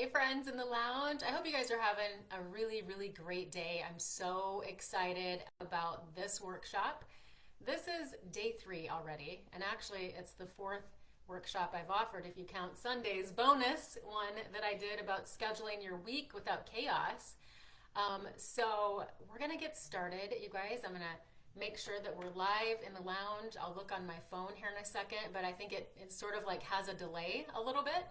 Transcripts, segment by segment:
Hey friends in the lounge. I hope you guys are having a really great day. I'm so excited about this workshop. This is day 3 already, and actually it's the 4th workshop I've offered if you count Sunday's bonus one that I did about scheduling your week without chaos. So we're gonna get started, you guys. I'm gonna make sure that we're live in the lounge. I'll look on my phone here in a second, but I think it sort of like has a delay a little bit.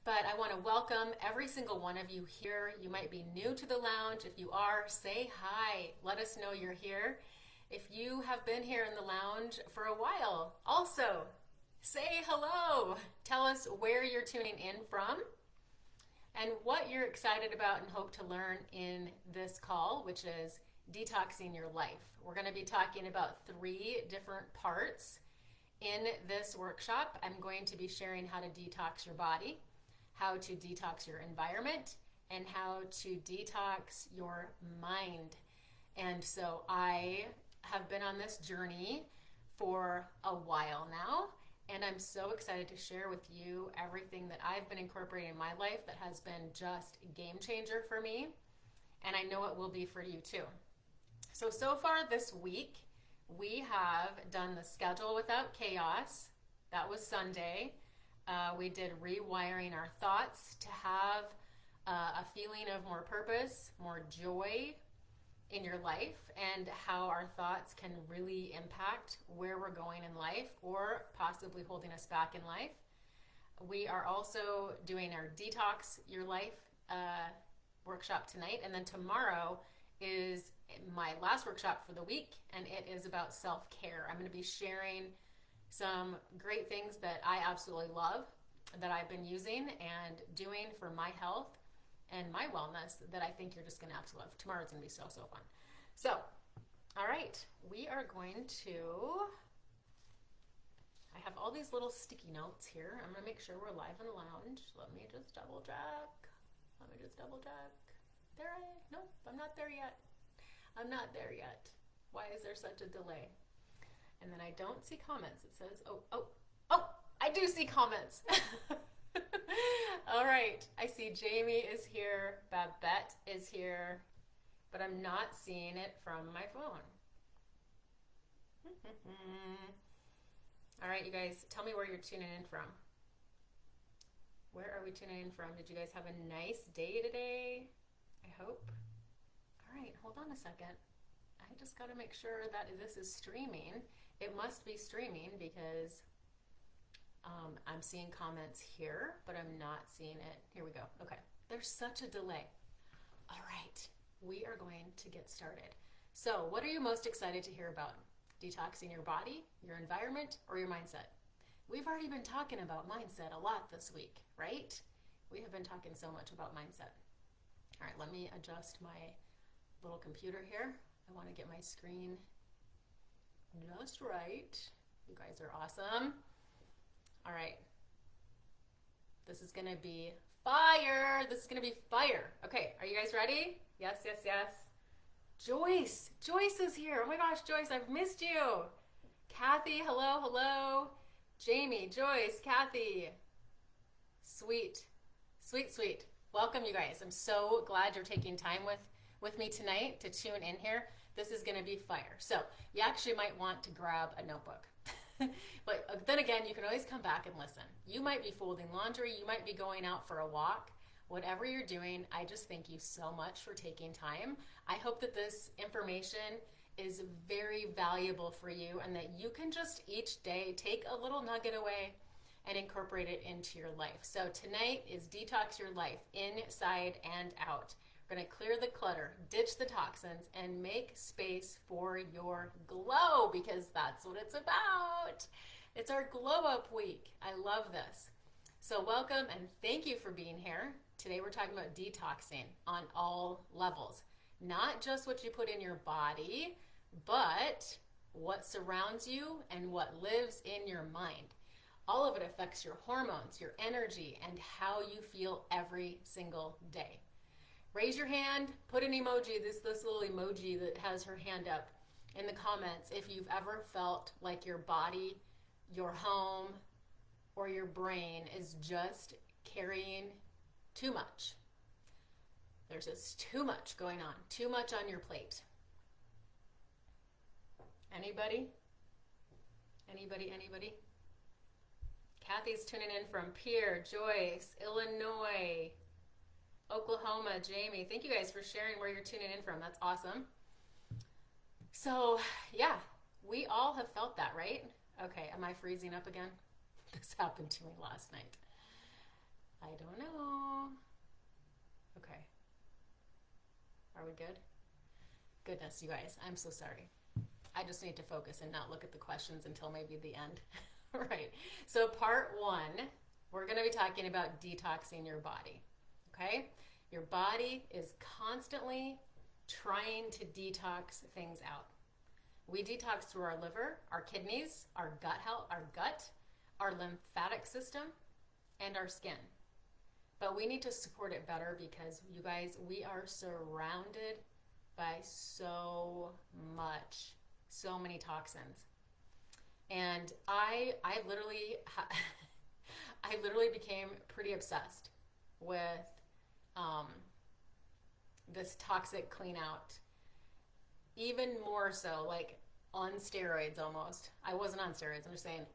But I want to welcome every single one of you here. You might be new to the lounge. If you are, say hi. Let us know you're here. If you have been here in the lounge for a while, also say hello. Tell us where you're tuning in from and what you're excited about and hope to learn in this call, which is detoxing your life. We're going to be talking about 3 different parts in this workshop. I'm going to be sharing how to detox your body, how to detox your environment, and how to detox your mind. And so I have been on this journey for a while now, and I'm so excited to share with you everything that I've been incorporating in my life that has been just a game changer for me, and I know it will be for you too. So far this week, we have done the schedule without chaos. That was Sunday. We did rewiring our thoughts to have a feeling of more purpose, more joy in your life, and how our thoughts can really impact where we're going in life or possibly holding us back in life. We are also doing our Detox Your Life workshop tonight, and then tomorrow is my last workshop for the week, and it is about self-care. I'm going to be sharing some great things that I absolutely love that I've been using and doing for my health and my wellness that I think you're just going to absolutely love. Tomorrow's going to be so fun. So, all right, we are going to, I have all these little sticky notes here. I'm going to make sure we're live in the lounge. Let me just double check. Nope, I'm not there yet. Why is there such a delay? And then I don't see comments. It says, oh, I do see comments. All right, I see Jamie is here, Babette is here, but I'm not seeing it from my phone. All right, you guys, tell me where you're tuning in from. Where are we tuning in from? Did you guys have a nice day today? I hope. All right, hold on a second. I just got to make sure that this is streaming. It must be streaming because I'm seeing comments here, but I'm not seeing it. Here we go. Okay. There's such a delay. All right. We are going to get started. So what are you most excited to hear about? Detoxing your body, your environment, or your mindset? We've already been talking about mindset a lot this week, right? We have been talking so much about mindset. All right. Let me adjust my little computer here. I want to get my screen just right. You guys are awesome. All right. This is going to be fire. Okay, are you guys ready? Yes. Joyce is here. Oh my gosh, Joyce, I've missed you. Kathy, hello. Jamie, Joyce, Kathy. Sweet. Welcome, you guys. I'm so glad you're taking time with me tonight to tune in here. This is going to be fire. So you actually might want to grab a notebook. But then again, you can always come back and listen. You might be folding laundry. You might be going out for a walk. Whatever you're doing, I just thank you so much for taking time. I hope that this information is very valuable for you and that you can just each day take a little nugget away and incorporate it into your life. So tonight is Detox Your Life, inside and out. We're going to clear the clutter, ditch the toxins, and make space for your glow, because that's what it's about. It's our glow up week. I love this. So welcome and thank you for being here. Today we're talking about detoxing on all levels. Not just what you put in your body, but what surrounds you and what lives in your mind. All of it affects your hormones, your energy, and how you feel every single day. Raise your hand, put an emoji, this little emoji that has her hand up in the comments if you've ever felt like your body, your home, or your brain is just carrying Too much. There's just too much going on. Too much on your plate. Anybody? Anybody? Kathy's tuning in from Pierre, Joyce, Illinois, Oklahoma, Jamie. Thank you guys for sharing where you're tuning in from. That's awesome. So, yeah, we all have felt that, right? Okay, am I freezing up again? This happened to me last night. I don't know. Okay. Are we good? Goodness, you guys, I'm so sorry. I just need to focus and not look at the questions until maybe the end. Right. So part 1, we're going to be talking about detoxing your body. Okay? Your body is constantly trying to detox things out. We detox through our liver, our kidneys, our gut health, our lymphatic system, and our skin. But we need to support it better because, you guys, we are surrounded by so many toxins. And I literally became pretty obsessed with this toxic clean out. Even more so, like on steroids almost. I wasn't on steroids, I'm just saying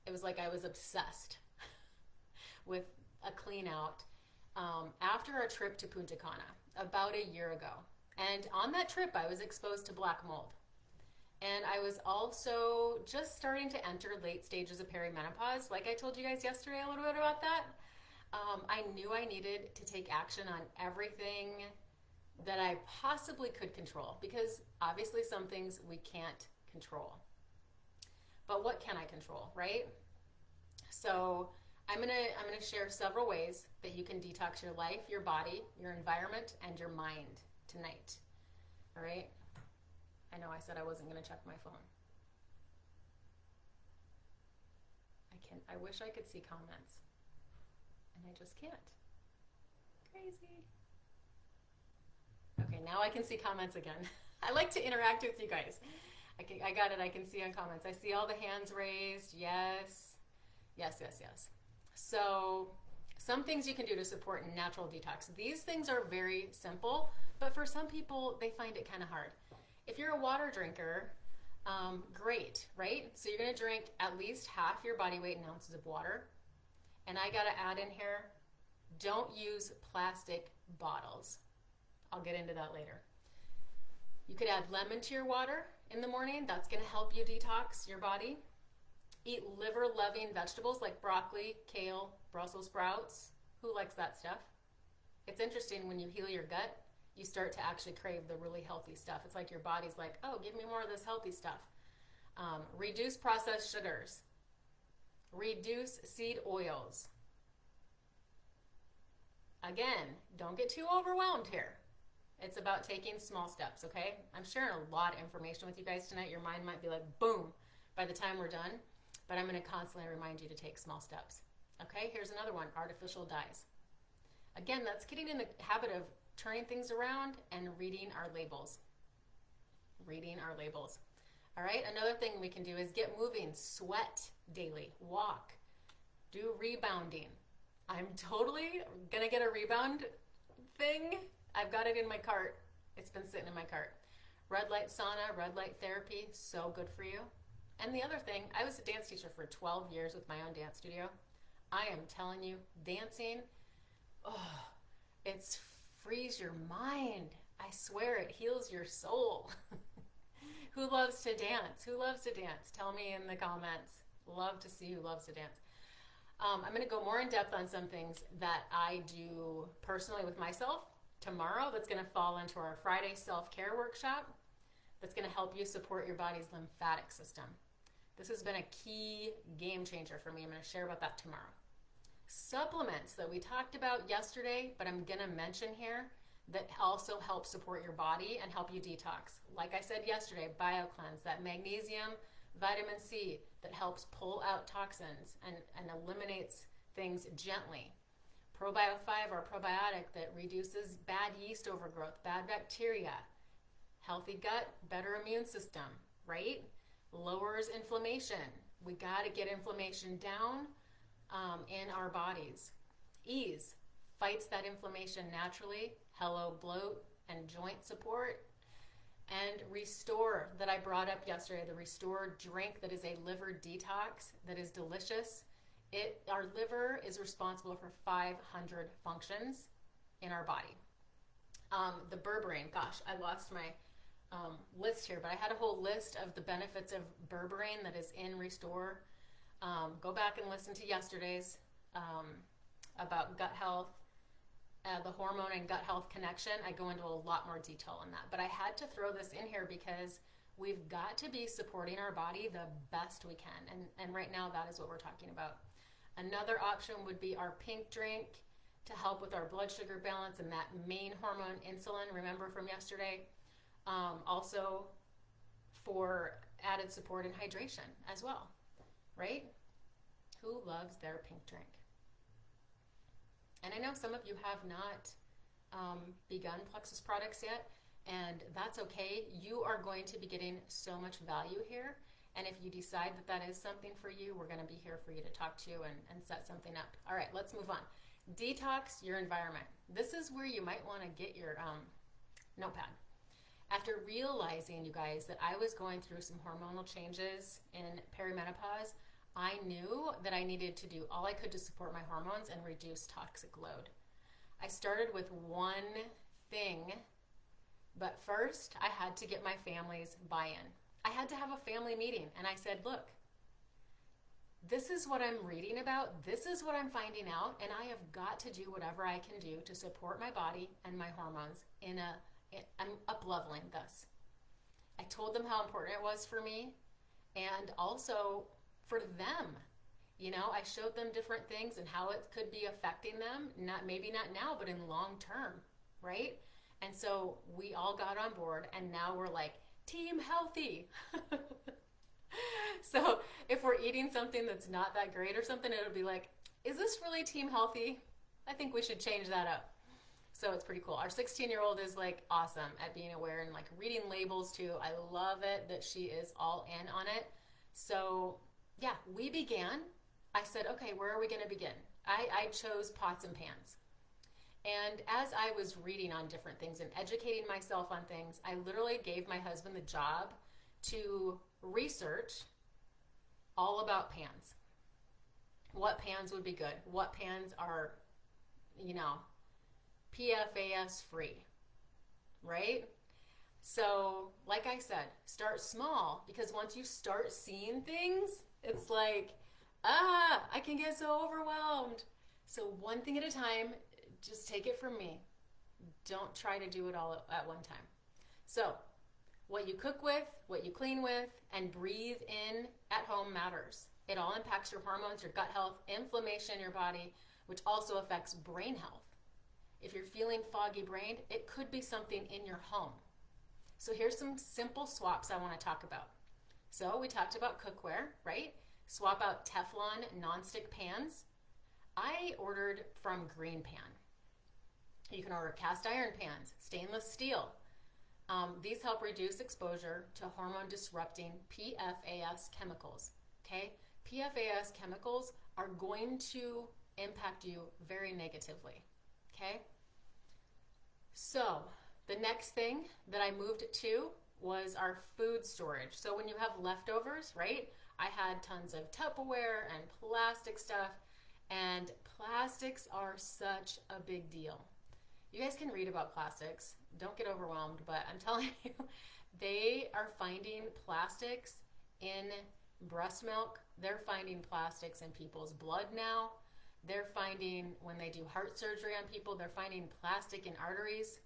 it was like I was obsessed with a clean out after a trip to Punta Cana about a year ago. And on that trip, I was exposed to black mold. And I was also just starting to enter late stages of perimenopause. Like I told you guys yesterday a little bit about that. I knew I needed to take action on everything that I possibly could control, because obviously some things we can't control. But what can I control, right? So I'm gonna share several ways that you can detox your life, your body, your environment, and your mind tonight. All right? I know I said I wasn't gonna check my phone. I wish I could see comments, and I just can't. Crazy. Okay, now I can see comments again. I like to interact with you guys. I got it. I can see on comments. I see all the hands raised. Yes. So some things you can do to support natural detox. These things are very simple, but for some people, they find it kind of hard. If you're a water drinker, great, right? So you're going to drink at least half your body weight in ounces of water. And I got to add in here, don't use plastic bottles. I'll get into that later. You could add lemon to your water in the morning. That's going to help you detox your body. Eat liver-loving vegetables like broccoli, kale, Brussels sprouts. Who likes that stuff? It's interesting, when you heal your gut, you start to actually crave the really healthy stuff. It's like your body's like, oh, give me more of this healthy stuff. Reduce processed sugars. Reduce seed oils. Again, don't get too overwhelmed here. It's about taking small steps, okay? I'm sharing a lot of information with you guys tonight. Your mind might be like, boom, by the time we're done. But I'm going to constantly remind you to take small steps. Okay, here's another one, artificial dyes. Again, that's getting in the habit of turning things around and reading our labels. All right, another thing we can do is get moving, sweat daily, walk, do rebounding. I'm totally going to get a rebound thing. I've got it in my cart. It's been sitting in my cart. Red light sauna, red light therapy, so good for you. And the other thing, I was a dance teacher for 12 years with my own dance studio. I am telling you, dancing, it's frees your mind. I swear it heals your soul. Who loves to dance? Tell me in the comments. Love to see who loves to dance. I'm going to go more in depth on some things that I do personally with myself tomorrow. That's going to fall into our Friday self-care workshop. That's going to help you support your body's lymphatic system. This has been a key game changer for me. I'm going to share about that tomorrow. Supplements that we talked about yesterday, but I'm going to mention here, that also help support your body and help you detox. Like I said yesterday, BioCleanse, that magnesium, vitamin C that helps pull out toxins and eliminates things gently. Probio 5, our probiotic that reduces bad yeast overgrowth, bad bacteria. Healthy gut, better immune system, right? Lowers inflammation. We got to get inflammation down in our bodies. Ease, fights that inflammation naturally. Hello, bloat and joint support. And Restore that I brought up yesterday, the Restore drink that is a liver detox that is delicious. Our liver is responsible for 500 functions in our body. The berberine, gosh, I lost my list here, but I had a whole list of the benefits of berberine that is in Restore. Go back and listen to yesterday's about gut health, the hormone and gut health connection. I go into a lot more detail on that, but I had to throw this in here because we've got to be supporting our body the best we can, and right now that is what we're talking about. Another option would be our pink drink to help with our blood sugar balance and that main hormone, insulin, remember from yesterday. Also for added support and hydration as well, right? Who loves their pink drink? And I know some of you have not begun Plexus products yet, and that's okay. You are going to be getting so much value here. And if you decide that that is something for you, we're going to be here for you to talk to and set something up. All right, let's move on. Detox your environment. This is where you might want to get your notepad. After realizing, you guys, that I was going through some hormonal changes in perimenopause, I knew that I needed to do all I could to support my hormones and reduce toxic load. I started with one thing, but first I had to get my family's buy-in. I had to have a family meeting, and I said, look, this is what I'm reading about, this is what I'm finding out, and I have got to do whatever I can do to support my body and my hormones. I'm up-leveling this. I told them how important it was for me, and also for them. You know, I showed them different things and how it could be affecting them, maybe not now, but in long term, right? And so we all got on board, and now we're like, team healthy. So if we're eating something that's not that great or something, it'll be like, is this really team healthy? I think we should change that up. So it's pretty cool. Our 16-year-old is like awesome at being aware and like reading labels too. I love it that she is all in on it. So yeah, we began. I said, okay, where are we going to begin? I chose pots and pans. And as I was reading on different things and educating myself on things, I literally gave my husband the job to research all about pans. What pans would be good? What pans are, you know, PFAS free, right? So, like I said, start small, because once you start seeing things, it's like, I can get so overwhelmed. So one thing at a time, just take it from me. Don't try to do it all at one time. So what you cook with, what you clean with, and breathe in at home matters. It all impacts your hormones, your gut health, inflammation in your body, which also affects brain health. If you're feeling foggy brained, it could be something in your home. So here's some simple swaps I want to talk about. So we talked about cookware, right? Swap out Teflon nonstick pans. I ordered from Green Pan. You can order cast iron pans, stainless steel. These help reduce exposure to hormone disrupting PFAS chemicals. Okay? PFAS chemicals are going to impact you very negatively. Okay? So the next thing that I moved to was our food storage. So when you have leftovers, right? I had tons of Tupperware and plastic stuff, and plastics are such a big deal. You guys can read about plastics. Don't get overwhelmed, but I'm telling you, they are finding plastics in breast milk. They're finding plastics in people's blood now. They're finding, when they do heart surgery on people, they're finding plastic in arteries.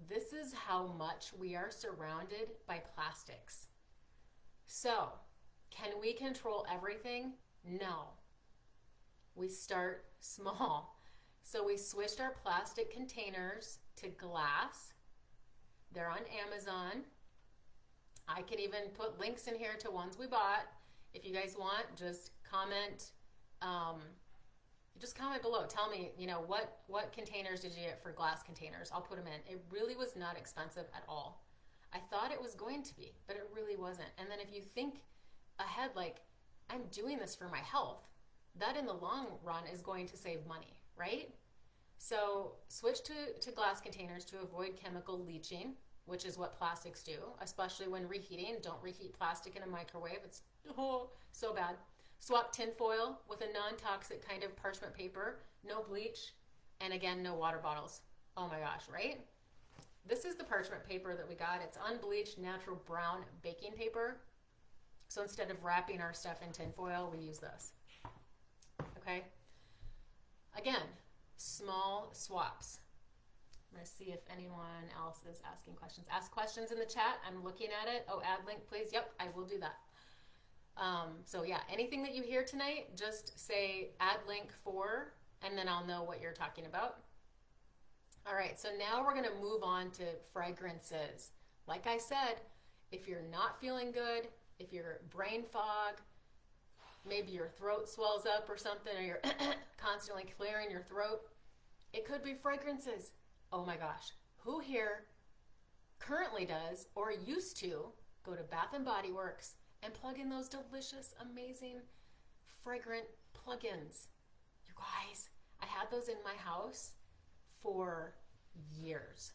This is how much we are surrounded by plastics. So, can we control everything? No. We start small. So we switched our plastic containers to glass. They're on Amazon. I can even put links in here to ones we bought. If you guys want, just comment. Just comment below. Tell me, you know, what containers did you get for glass containers? I'll put them in. It really was not expensive at all. I thought it was going to be, but it really wasn't. And then if you think ahead, like, I'm doing this for my health, that in the long run is going to save money, right? So switch to glass containers to avoid chemical leaching, which is what plastics do, especially when reheating. Don't reheat plastic in a microwave. It's so bad. Swap tin foil with a non-toxic kind of parchment paper, no bleach, and again, no water bottles. Oh my gosh, right? This is the parchment paper that we got. It's unbleached natural brown baking paper. So instead of wrapping our stuff in tin foil, we use this. Okay? Again, small swaps. I'm going to see if anyone else is asking questions. Ask questions in the chat. I'm looking at it. Oh, add link, please. Yep, I will do that. So yeah, anything that you hear tonight, just say add link for, and then I'll know what you're talking about. All right, so now we're going to move on to fragrances. Like I said, if you're not feeling good, if you're brain fog, maybe your throat swells up or something, or you're constantly clearing your throat, it could be fragrances. Oh my gosh, who here currently does or used to go to Bath and Body Works and plug in those delicious, amazing, fragrant plugins? You guys, I had those in my house for years.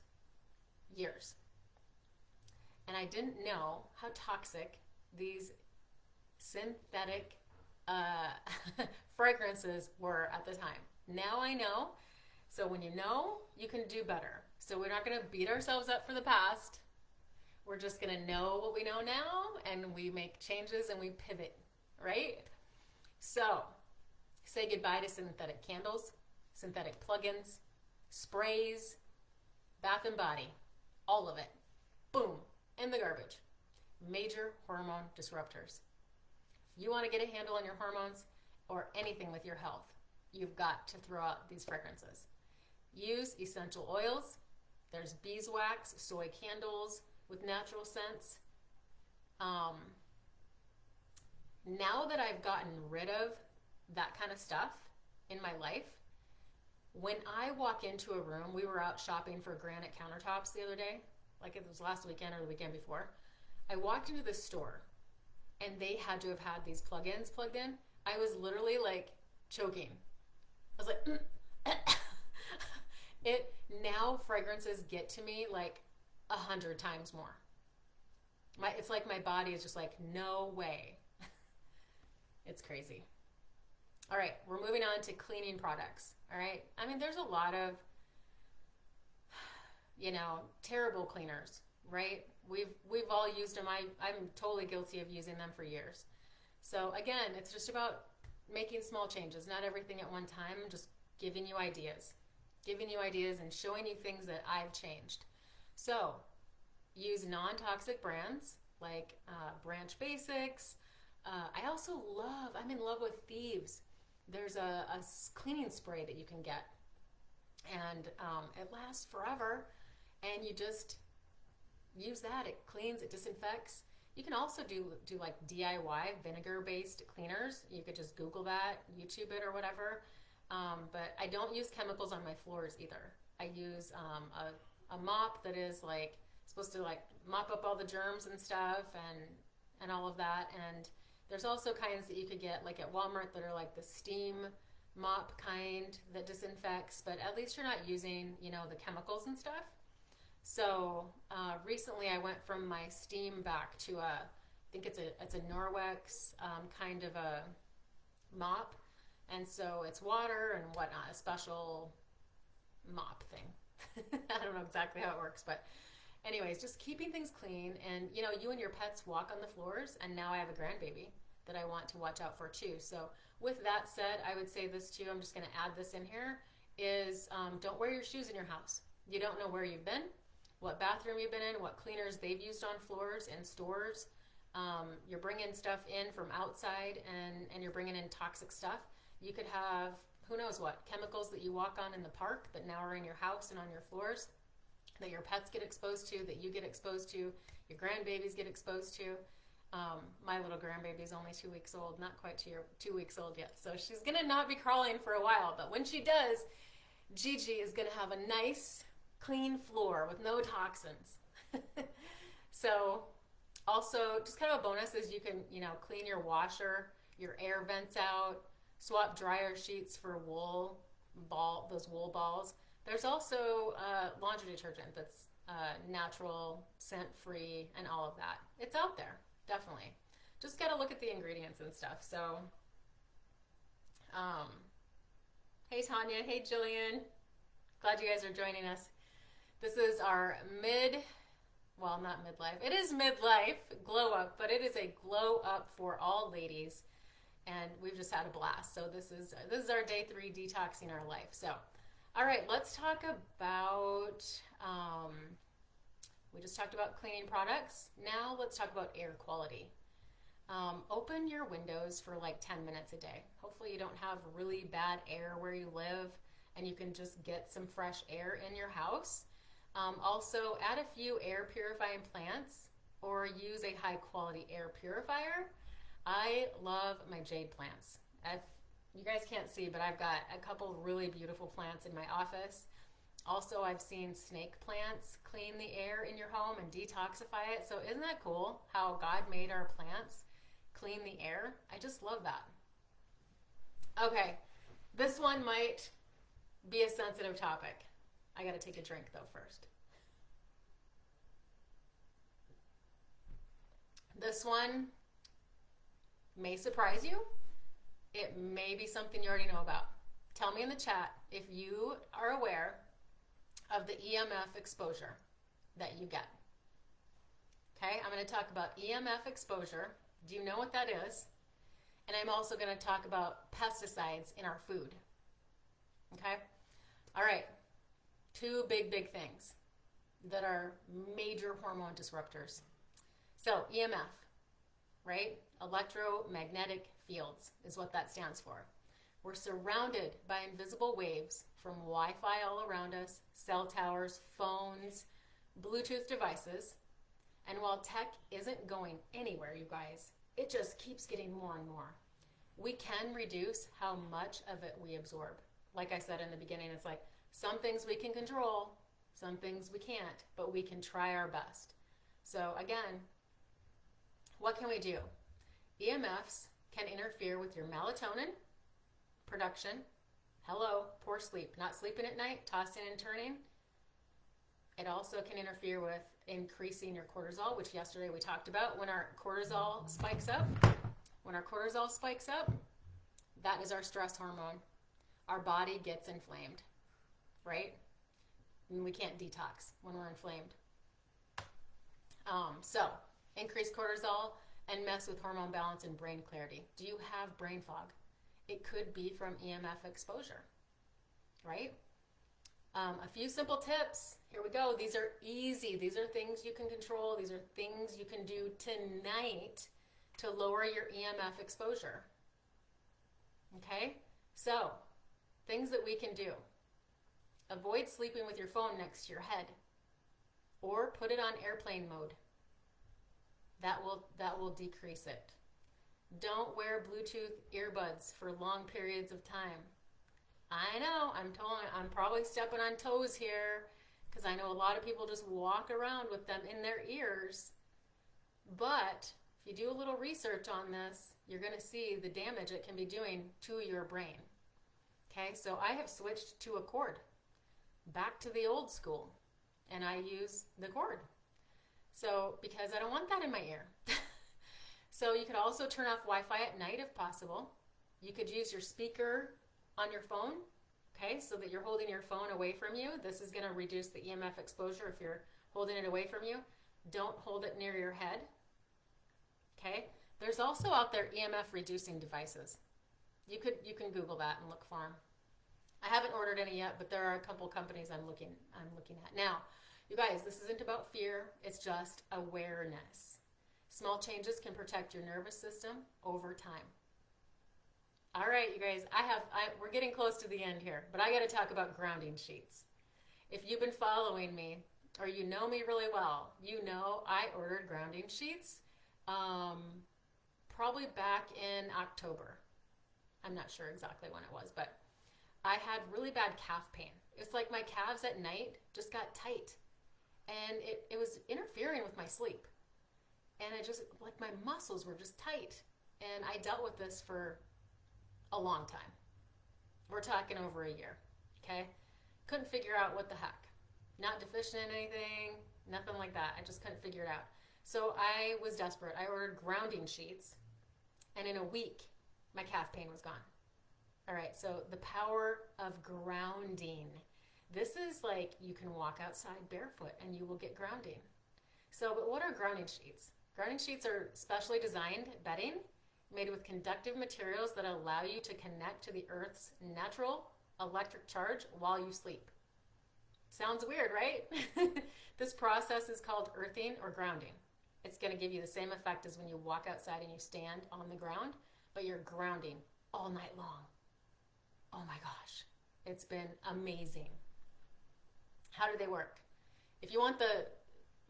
And I didn't know how toxic these synthetic fragrances were at the time. Now I know. So when you know, you can do better. So we're not going to beat ourselves up for the past. We're just going to know what we know now, and we make changes and we pivot, right? So say goodbye to synthetic candles, synthetic plugins, sprays, Bath and Body, all of it. Boom, in the garbage. Major hormone disruptors. If you want to get a handle on your hormones or anything with your health, you've got to throw out these fragrances. Use essential oils. There's beeswax, soy candles with natural scents. Now that I've gotten rid of that kind of stuff in my life, when I walk into a room, we were out shopping for granite countertops the other day, like it was last weekend or the weekend before. I walked into the store and they had to have had these plugins plugged in. I was literally like choking. I was like, now fragrances get to me like 100 times more. It's like my body is just like, no way. It's crazy. All right, we're moving on to cleaning products. All right, I mean, there's a lot of, terrible cleaners, right? We've all used them. I'm totally guilty of using them for years. So again, it's just about making small changes, not everything at one time. I'm just giving you ideas and showing you things that I've changed. So use non-toxic brands like Branch Basics. I'm in love with Thieves. There's a cleaning spray that you can get, and it lasts forever, and you just use that. It cleans, it disinfects. You can also do like DIY vinegar-based cleaners. You could just Google that, YouTube it, or whatever. But I don't use chemicals on my floors either. I use a mop that is like supposed to like mop up all the germs and stuff and all of that. And there's also kinds that you could get like at Walmart that are like the steam mop kind that disinfects, but at least you're not using, the chemicals and stuff. So recently I went from my steam back to I think it's a Norwex kind of a mop. And so it's water and whatnot, a special mop thing. I don't know exactly how it works, but anyways, just keeping things clean. And, you and your pets walk on the floors, and now I have a grandbaby that I want to watch out for too. So with that said, I would say this too, I'm just going to add this in here, is don't wear your shoes in your house. You don't know where you've been, what bathroom you've been in, what cleaners they've used on floors and stores. You're bringing stuff in from outside, and you're bringing in toxic stuff. You could have, who knows what, chemicals that you walk on in the park that now are in your house and on your floors, that your pets get exposed to, that you get exposed to, your grandbabies get exposed to. My little grandbaby is only 2 weeks old, not quite 2 weeks old yet, so she's going to not be crawling for a while, but when she does, Gigi is going to have a nice, clean floor with no toxins. So also, just kind of a bonus is you can, clean your washer, your air vents out, swap dryer sheets for wool, those wool balls. There's also laundry detergent that's natural, scent-free, and all of that. It's out there, definitely. Just got to look at the ingredients and stuff. So, hey Tanya, hey Jillian. Glad you guys are joining us. This is our not midlife. It is midlife glow up, but it is a glow up for all ladies. And we've just had a blast. So this is our day 3 detoxing our life. So, all right, let's talk about, we just talked about cleaning products. Now let's talk about air quality. Open your windows for like 10 minutes a day. Hopefully you don't have really bad air where you live and you can just get some fresh air in your house. Also, add a few air purifying plants or use a high quality air purifier. I love my jade plants. You guys can't see, but I've got a couple really beautiful plants in my office. Also, I've seen snake plants clean the air in your home and detoxify it. So isn't that cool how God made our plants clean the air? I just love that. Okay, this one might be a sensitive topic. I gotta take a drink though first. This one may surprise you. It may be something you already know about. Tell me in the chat if you are aware of the EMF exposure that you get. Okay, I'm going to talk about EMF exposure. Do you know what that is? And I'm also going to talk about pesticides in our food. Okay, all right, 2 big things that are major hormone disruptors. So EMF, right? Electromagnetic fields is what that stands for. We're surrounded by invisible waves from Wi-Fi all around us, cell towers, phones, Bluetooth devices. And while tech isn't going anywhere, you guys, it just keeps getting more and more. We can reduce how much of it we absorb. Like I said in the beginning, it's like some things we can control, some things we can't, but we can try our best. So again, what can we do? EMFs can interfere with your melatonin production. Hello, poor sleep. Not sleeping at night, tossing and turning. It also can interfere with increasing your cortisol, which yesterday we talked about. When our cortisol spikes up, that is our stress hormone. Our body gets inflamed, right? And we can't detox when we're inflamed. So, increase cortisol and mess with hormone balance and brain clarity. Do you have brain fog? It could be from EMF exposure, right? A few simple tips. Here we go. These are easy. These are things you can control. These are things you can do tonight to lower your EMF exposure. Okay? So, things that we can do. Avoid sleeping with your phone next to your head or put it on airplane mode. That will decrease it. Don't wear Bluetooth earbuds for long periods of time. I know, I'm probably stepping on toes here because I know a lot of people just walk around with them in their ears. But if you do a little research on this, you're going to see the damage it can be doing to your brain. Okay, so I have switched to a cord, back to the old school, and I use the cord. So, because I don't want that in my ear. So you could also turn off Wi-Fi at night if possible. You could use your speaker on your phone, okay, so that you're holding your phone away from you. This is going to reduce the EMF exposure if you're holding it away from you. Don't hold it near your head, okay? There's also out there EMF reducing devices. You can Google that and look for them. I haven't ordered any yet, but there are a couple companies I'm looking at. Now, you guys, this isn't about fear. It's just awareness. Small changes can protect your nervous system over time. All right, you guys, we're getting close to the end here, but I got to talk about grounding sheets. If you've been following me or you know me really well, you know I ordered grounding sheets probably back in October. I'm not sure exactly when it was, but I had really bad calf pain. It's like my calves at night just got tight, and it was interfering with my sleep. And I just, like my muscles were just tight. And I dealt with this for a long time, We're talking over a year, okay? Couldn't figure out what the heck. Not deficient in anything, nothing like that. I just couldn't figure it out. So I was desperate. I ordered grounding sheets, and in a week, my calf pain was gone. All right, so the power of grounding. This is like you can walk outside barefoot and you will get grounding. So, but what are grounding sheets? Grounding sheets are specially designed bedding made with conductive materials that allow you to connect to the earth's natural electric charge while you sleep. Sounds weird, right? This process is called earthing or grounding. It's going to give you the same effect as when you walk outside and you stand on the ground, but you're grounding all night long. Oh my gosh, it's been amazing. How do they work? If you want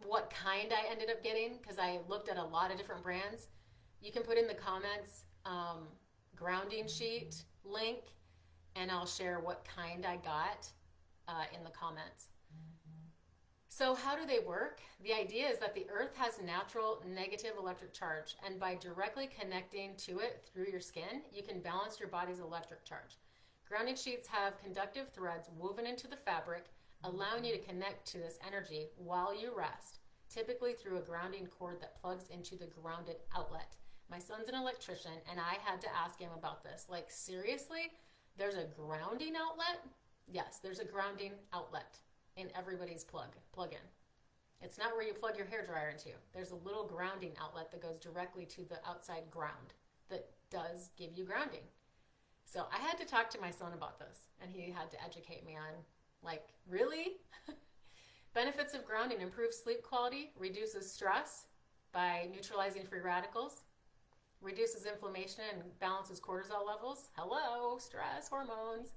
what kind I ended up getting, because I looked at a lot of different brands, you can put in the comments grounding sheet link, and I'll share what kind I got in the comments. So how do they work? The idea is that the earth has natural negative electric charge, and by directly connecting to it through your skin, you can balance your body's electric charge. Grounding sheets have conductive threads woven into the fabric, allowing you to connect to this energy while you rest, typically through a grounding cord that plugs into the grounded outlet. My son's an electrician, and I had to ask him about this. Like, seriously? There's a grounding outlet? Yes, there's a grounding outlet in everybody's plug-in. It's not where you plug your hairdryer into. There's a little grounding outlet that goes directly to the outside ground that does give you grounding. So I had to talk to my son about this, and he had to educate me on, like, really? Benefits of grounding: improves sleep quality, reduces stress by neutralizing free radicals, reduces inflammation and balances cortisol levels. Hello, stress hormones.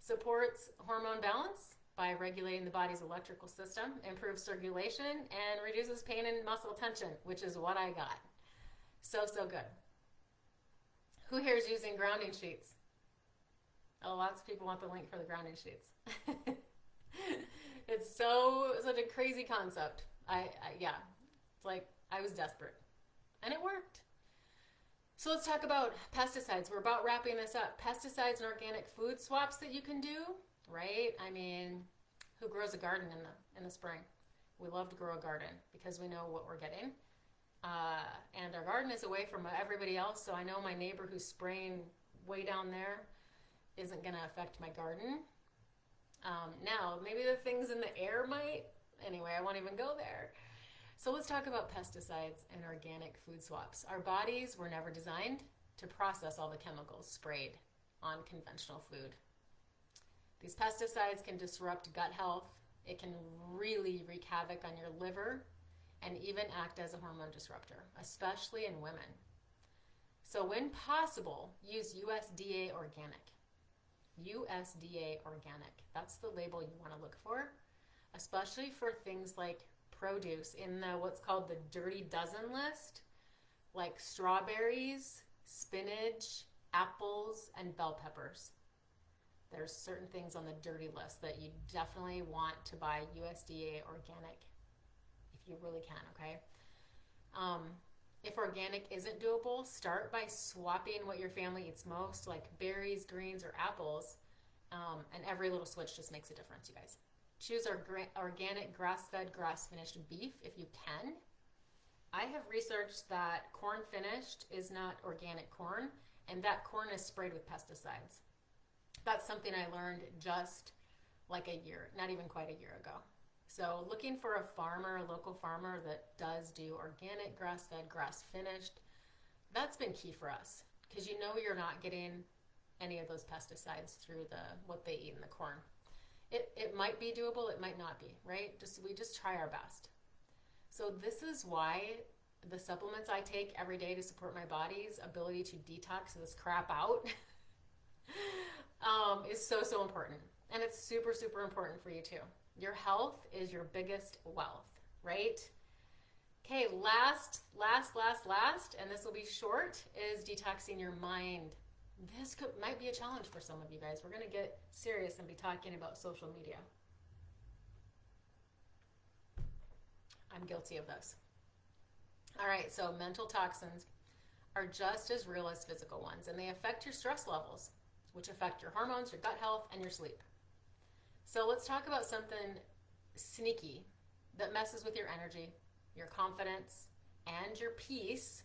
Supports hormone balance by regulating the body's electrical system, improves circulation, and reduces pain and muscle tension, which is what I got. So good. Who here is using grounding sheets? Oh, lots of people want the link for the grounding sheets. It's such a crazy concept. Yeah, it's like I was desperate, and it worked. So let's talk about pesticides. We're about wrapping this up. Pesticides and organic food swaps that you can do, right? I mean, who grows a garden in the spring? We love to grow a garden because we know what we're getting. And our garden is away from everybody else, so I know my neighbor who's spraying way down there isn't going to affect my garden. Now, maybe the things in the air might. Anyway, I won't even go there. So let's talk about pesticides and organic food swaps. Our bodies were never designed to process all the chemicals sprayed on conventional food. These pesticides can disrupt gut health. It can really wreak havoc on your liver and even act as a hormone disruptor, especially in women. So when possible, use USDA organic. USDA organic. That's the label you want to look for, especially for things like produce in what's called the Dirty Dozen list, like strawberries, spinach, apples, and bell peppers. There's certain things on the dirty list that you definitely want to buy USDA organic if you really can, okay? If organic isn't doable, start by swapping what your family eats most, like berries, greens, or apples, and every little switch just makes a difference, you guys. Choose organic grass-fed, grass-finished beef if you can. I have researched that corn finished is not organic corn, and that corn is sprayed with pesticides. That's something I learned just like a year, not even quite a year ago. So looking for a local farmer that does do organic, grass-fed, grass-finished, that's been key for us, because you know you're not getting any of those pesticides through what they eat in the corn. It might be doable, it might not be, right? We just try our best. So this is why the supplements I take every day to support my body's ability to detox this crap out is so important. And it's super important for you too. Your health is your biggest wealth, right? Okay, last, and this will be short, is detoxing your mind. This might be a challenge for some of you guys. We're going to get serious and be talking about social media. I'm guilty of this. All right, so mental toxins are just as real as physical ones, and they affect your stress levels, which affect your hormones, your gut health, and your sleep. So let's talk about something sneaky that messes with your energy, your confidence, and your peace,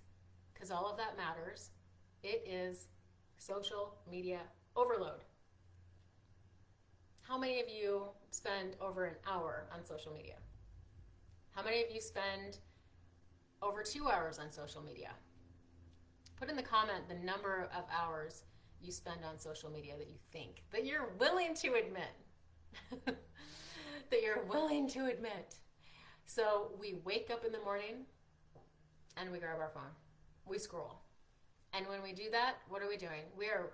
because all of that matters. It is social media overload. How many of you spend over an hour on social media? How many of you spend over 2 hours on social media? Put in the comment the number of hours you spend on social media that you think, that you're willing to admit. That you're willing to admit. So we wake up in the morning and we grab our phone. We scroll. And when we do that, what are we doing? We're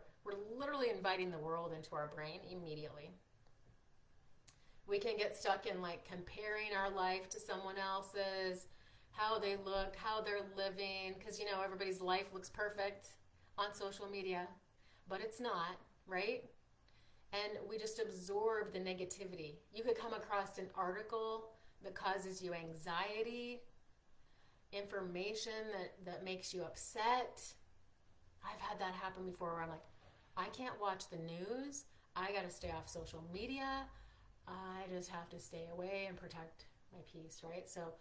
literally inviting the world into our brain immediately. We can get stuck in like comparing our life to someone else's, how they look, how they're living, because everybody's life looks perfect on social media, but it's not, right? And we just absorb the negativity. You could come across an article that causes you anxiety, information that makes you upset. I've had that happen before where I'm like, I can't watch the news. I got to stay off social media. I just have to stay away and protect my peace, right? So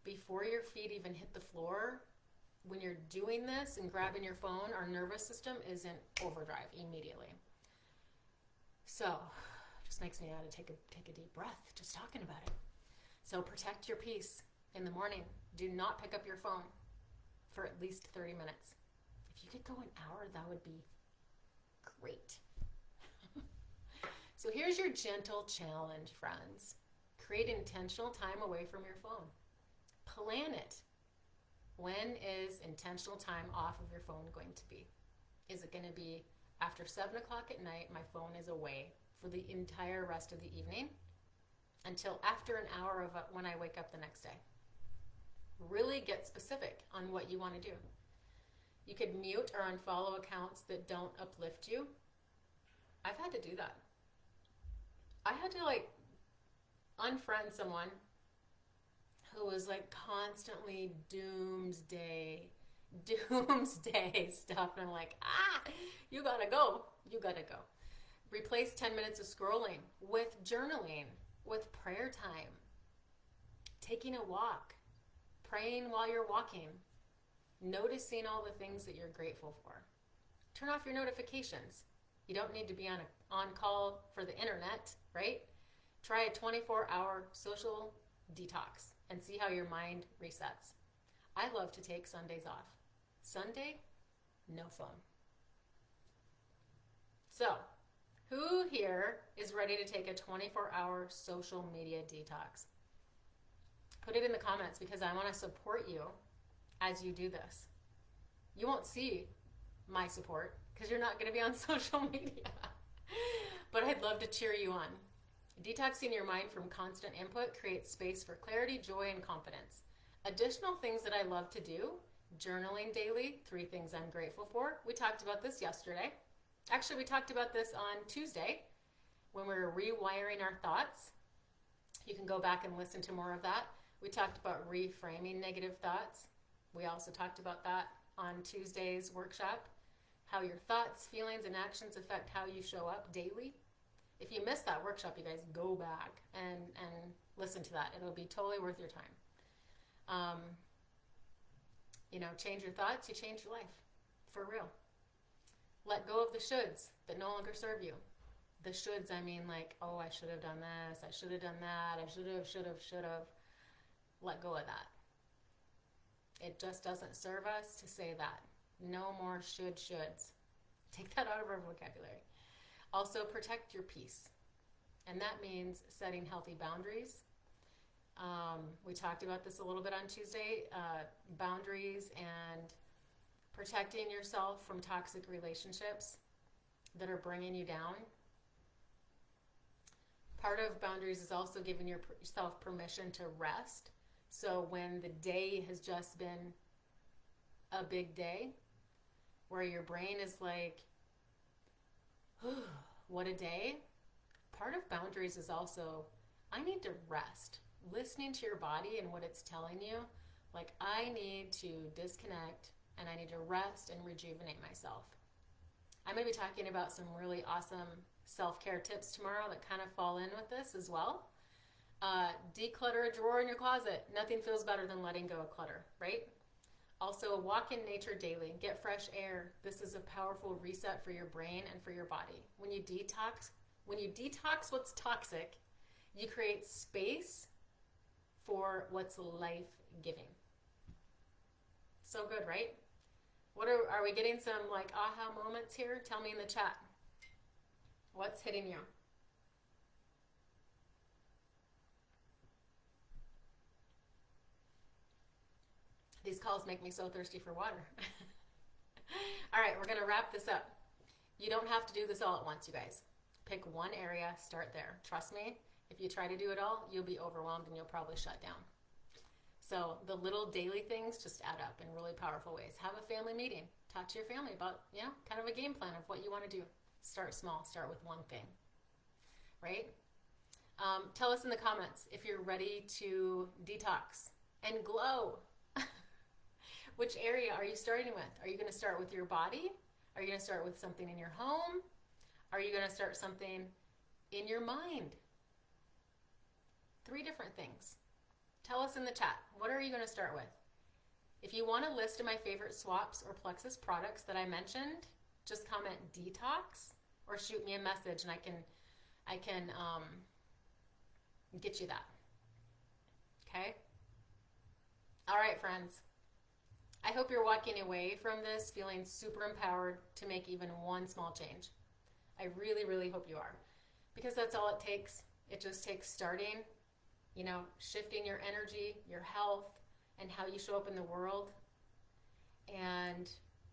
before your feet even hit the floor, when you're doing this and grabbing your phone, our nervous system is in overdrive immediately. So just makes me want to take a deep breath just talking about it. So protect your peace in the morning. Do not pick up your phone for at least 30 minutes. If you could go an hour, that would be great. So here's your gentle challenge, friends. Create intentional time away from your phone. Plan it. When is intentional time off of your phone going to be? Is it going to be after 7 o'clock at night, my phone is away for the entire rest of the evening until after an hour of when I wake up the next day? Really get specific on what you want to do. You could mute or unfollow accounts that don't uplift you. I've had to do that. I had to unfriend someone who was constantly doomsday stuff. And I'm like, you gotta go. Replace 10 minutes of scrolling with journaling, with prayer time, taking a walk, praying while you're walking, noticing all the things that you're grateful for. Turn off your notifications. You don't need to be on call for the internet, right? Try a 24-hour social detox and see how your mind resets. I love to take Sundays off. Sunday, no phone. So, who here is ready to take a 24-hour social media detox? Put it in the comments because I want to support you as you do this. You won't see my support because you're not going to be on social media. But I'd love to cheer you on. Detoxing your mind from constant input creates space for clarity, joy, and confidence. Additional things that I love to do: journaling daily, 3 things I'm grateful for. We talked about this yesterday. Actually, we talked about this on Tuesday when we were rewiring our thoughts. You can go back and listen to more of that. We talked about reframing negative thoughts. We also talked about that on Tuesday's workshop, how your thoughts, feelings, and actions affect how you show up daily. If you missed that workshop, you guys go back and listen to that. It'll be totally worth your time. Change your thoughts, you change your life. For real. Let go of the shoulds that no longer serve you. The shoulds, I mean I should have done this, I should have done that, I should have. Let go of that. It just doesn't serve us to say that. No more shoulds. Take that out of our vocabulary. Also, protect your peace. And that means setting healthy boundaries. We talked about this a little bit on Tuesday. Boundaries and protecting yourself from toxic relationships that are bringing you down. Part of boundaries is also giving yourself permission to rest. So when the day has just been a big day, where your brain is like, what a day. Part of boundaries is also, I need to rest. Listening to your body and what it's telling you, I need to disconnect and I need to rest and rejuvenate myself. I'm going to be talking about some really awesome self-care tips tomorrow that kind of fall in with this as well. Declutter a drawer in your closet. Nothing feels better than letting go of clutter, right? Also, walk in nature daily. Get fresh air. This is a powerful reset for your brain and for your body. When you detox what's toxic, you create space for what's life-giving. So good, right? Are we getting some like aha moments here? Tell me in the chat. What's hitting you? These calls make me so thirsty for water. All right, we're going to wrap this up. You don't have to do this all at once, you guys. Pick one area, start there. Trust me, if you try to do it all, you'll be overwhelmed and you'll probably shut down. So the little daily things just add up in really powerful ways. Have a family meeting. Talk to your family about, kind of a game plan of what you want to do. Start small. Start with one thing, right? Tell us in the comments if you're ready to detox and glow. Which area are you starting with? Are you going to start with your body? Are you going to start with something in your home? Are you going to start something in your mind? 3 different things. Tell us in the chat. What are you going to start with? If you want a list of my favorite swaps or Plexus products that I mentioned, just comment detox or shoot me a message and I can get you that. Okay? All right, friends. I hope you're walking away from this feeling super empowered to make even one small change. I really, really hope you are. Because that's all it takes. It just takes starting, shifting your energy, your health, and how you show up in the world. And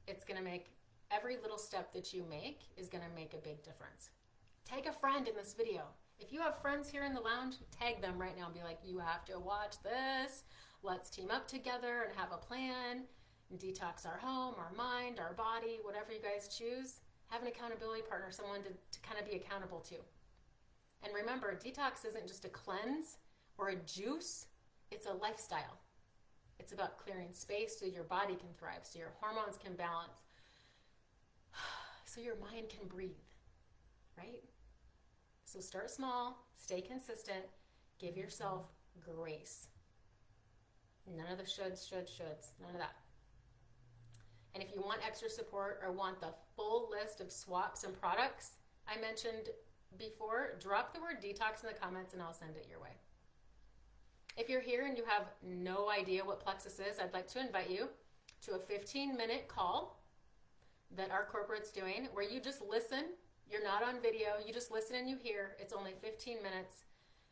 it's going to make every little step that you make is going to make a big difference. Tag a friend in this video. If you have friends here in the lounge, tag them right now and be like, you have to watch this. Let's team up together and have a plan and detox our home, our mind, our body, whatever you guys choose. Have an accountability partner, someone to kind of be accountable to. And remember, detox isn't just a cleanse or a juice. It's a lifestyle. It's about clearing space so your body can thrive, so your hormones can balance, so your mind can breathe, right? So start small, stay consistent, give yourself grace. None of the shoulds, none of that. And if you want extra support or want the full list of swaps and products I mentioned before, drop the word detox in the comments and I'll send it your way. If you're here and you have no idea what Plexus is, I'd like to invite you to a 15-minute call that our corporate's doing where you just listen. You're not on video. You just listen and you hear. It's only 15 minutes.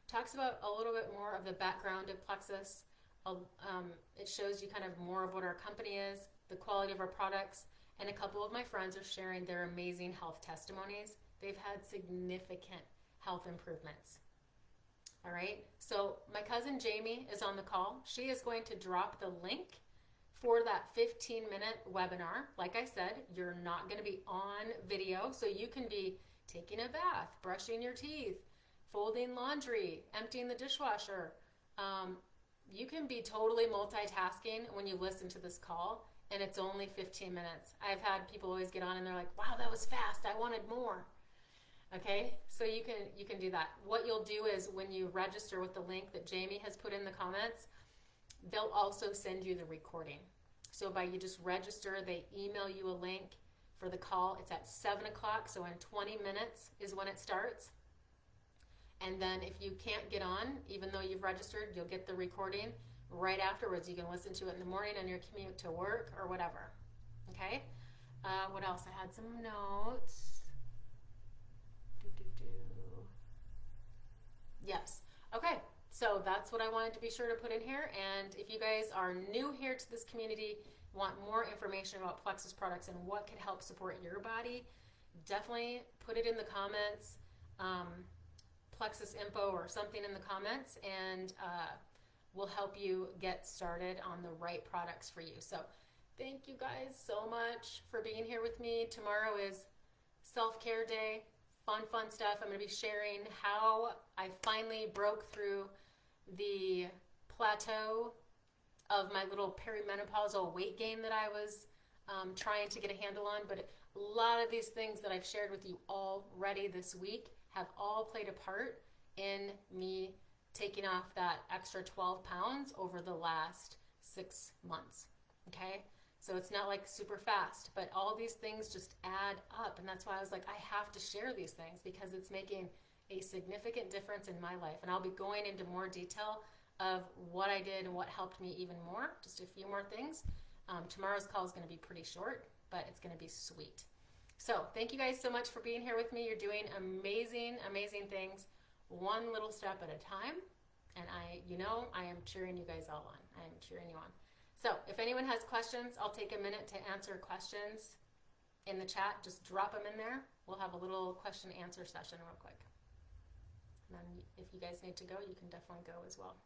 Talks about a little bit more of the background of Plexus. It shows you kind of more of what our company is, the quality of our products, and a couple of my friends are sharing their amazing health testimonies. They've had significant health improvements. All right, so my cousin Jamie is on the call. She is going to drop the link for that 15-minute webinar. Like I said, you're not going to be on video, so you can be taking a bath, brushing your teeth, folding laundry, emptying the dishwasher. You can be totally multitasking when you listen to this call, and it's only 15 minutes. I've had people always get on and they're like, wow, that was fast. I wanted more. Okay, so you can do that. What you'll do is when you register with the link that Jamie has put in the comments, they'll also send you the recording. So by you just register, they email you a link for the call. It's at 7 o'clock, so in 20 minutes is when it starts. And then if you can't get on, even though you've registered, you'll get the recording right afterwards. You can listen to it in the morning on your commute to work or whatever. Okay? What else? I had some notes. Yes. Okay. So that's what I wanted to be sure to put in here. And if you guys are new here to this community, want more information about Plexus products and what could help support your body, definitely put it in the comments, Plexus info or something in the comments, and we'll help you get started on the right products for you. So thank you guys so much for being here with me. Tomorrow is self-care day. Fun stuff. I'm going to be sharing how I finally broke through the plateau of my little perimenopausal weight gain that I was trying to get a handle on. But A lot of these things that I've shared with you already this week have all played a part in me taking off that extra 12 pounds over the last 6 months. Okay? So it's not like super fast, but all these things just add up. And that's why I was like, I have to share these things because it's making a significant difference in my life. And I'll be going into more detail of what I did and what helped me even more, just a few more things. Tomorrow's call is going to be pretty short, but it's going to be sweet. So thank you guys so much for being here with me. You're doing amazing, amazing things, one little step at a time. And I am cheering you guys all on. I am cheering you on. So if anyone has questions, I'll take a minute to answer questions in the chat. Just drop them in there. We'll have a little question and answer session real quick. And then if you guys need to go, you can definitely go as well.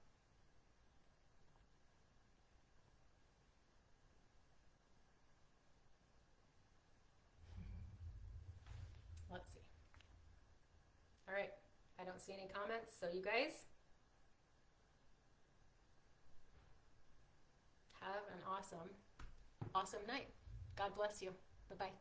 Let's see. All right. I don't see any comments. So you guys have an awesome, awesome night. God bless you. Bye-bye.